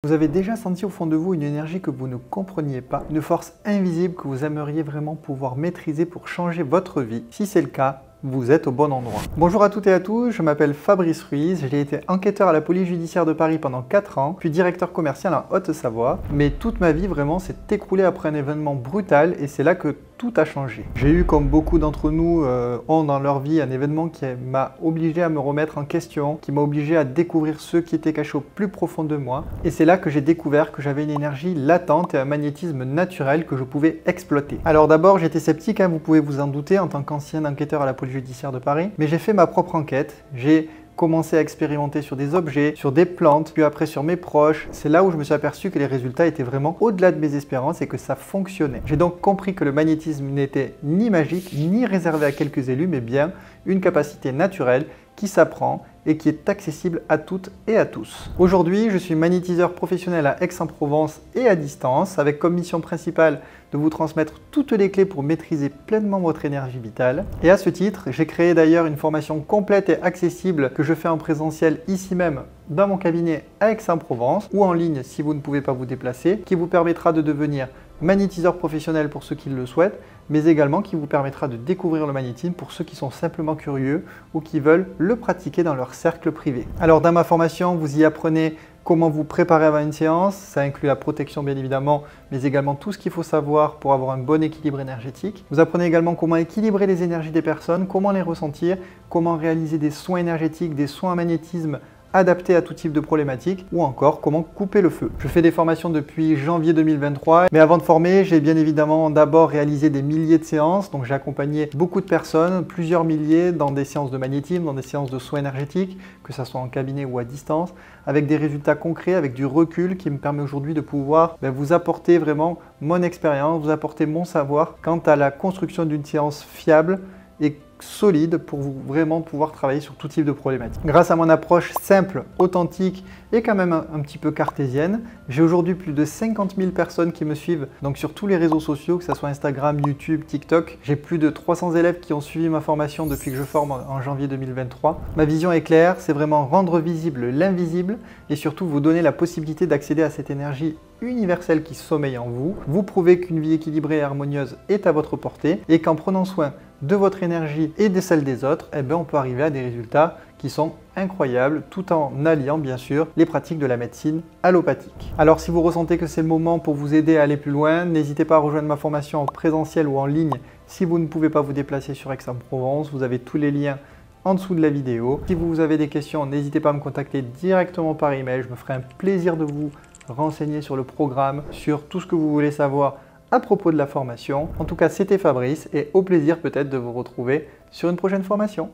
Vous avez déjà senti au fond de vous une énergie que vous ne compreniez pas, une force invisible que vous aimeriez vraiment pouvoir maîtriser pour changer votre vie? Si c'est le cas, vous êtes au bon endroit. Bonjour à toutes et à tous, je m'appelle Fabrice Ruiz, j'ai été enquêteur à la police judiciaire de Paris pendant 4 ans, puis directeur commercial en Haute-Savoie, mais toute ma vie vraiment s'est écroulée après un événement brutal et c'est là que tout a changé. J'ai eu, comme beaucoup d'entre nous ont dans leur vie, un événement qui m'a obligé à me remettre en question, qui m'a obligé à découvrir ce qui était caché au plus profond de moi. Et c'est là que j'ai découvert que j'avais une énergie latente et un magnétisme naturel que je pouvais exploiter. Alors d'abord, j'étais sceptique, vous pouvez vous en douter, en tant qu'ancien enquêteur à la police judiciaire de Paris, mais j'ai fait ma propre enquête. J'ai commencé à expérimenter sur des objets, sur des plantes, puis après sur mes proches. C'est là où je me suis aperçu que les résultats étaient vraiment au-delà de mes espérances et que ça fonctionnait. J'ai donc compris que le magnétisme n'était ni magique, ni réservé à quelques élus, mais bien une capacité naturelle qui s'apprend et qui est accessible à toutes et à tous. Aujourd'hui, je suis magnétiseur professionnel à Aix-en-Provence et à distance, avec comme mission principale de vous transmettre toutes les clés pour maîtriser pleinement votre énergie vitale. Et à ce titre, j'ai créé d'ailleurs une formation complète et accessible que je fais en présentiel ici même dans mon cabinet à Aix-en-Provence ou en ligne si vous ne pouvez pas vous déplacer, qui vous permettra de devenir magnétiseur professionnel pour ceux qui le souhaitent, mais également qui vous permettra de découvrir le magnétisme pour ceux qui sont simplement curieux ou qui veulent le pratiquer dans leur cercle privé. Alors dans ma formation, vous y apprenez comment vous préparer avant une séance, ça inclut la protection bien évidemment, mais également tout ce qu'il faut savoir pour avoir un bon équilibre énergétique. Vous apprenez également comment équilibrer les énergies des personnes, comment les ressentir, comment réaliser des soins énergétiques, des soins en magnétisme adapté à tout type de problématiques ou encore comment couper le feu. Je fais des formations depuis janvier 2023, mais avant de former, j'ai bien évidemment d'abord réalisé des milliers de séances, donc j'ai accompagné beaucoup de personnes, plusieurs milliers, dans des séances de magnétisme, dans des séances de soins énergétiques, que ce soit en cabinet ou à distance, avec des résultats concrets, avec du recul qui me permet aujourd'hui de pouvoir vous apporter vraiment mon expérience, vous apporter mon savoir quant à la construction d'une séance fiable et solide pour vous vraiment pouvoir travailler sur tout type de problématiques. Grâce à mon approche simple, authentique et quand même un petit peu cartésienne, j'ai aujourd'hui plus de 50 000 personnes qui me suivent donc sur tous les réseaux sociaux, que ce soit Instagram, YouTube, TikTok. J'ai plus de 300 élèves qui ont suivi ma formation depuis que je forme en janvier 2023. Ma vision est claire, c'est vraiment rendre visible l'invisible et surtout vous donner la possibilité d'accéder à cette énergie universelle qui sommeille en vous. Vous prouvez qu'une vie équilibrée et harmonieuse est à votre portée et qu'en prenant soin de votre énergie et de celle des autres, on peut arriver à des résultats qui sont incroyables tout en alliant bien sûr les pratiques de la médecine allopathique. Alors si vous ressentez que c'est le moment pour vous aider à aller plus loin, n'hésitez pas à rejoindre ma formation en présentiel ou en ligne si vous ne pouvez pas vous déplacer sur Aix-en-Provence. Vous avez tous les liens en dessous de la vidéo. Si vous avez des questions, n'hésitez pas à me contacter directement par email. Je me ferai un plaisir de vous renseigner sur le programme, sur tout ce que vous voulez savoir à propos de la formation. En tout cas, c'était Fabrice et au plaisir peut-être de vous retrouver sur une prochaine formation.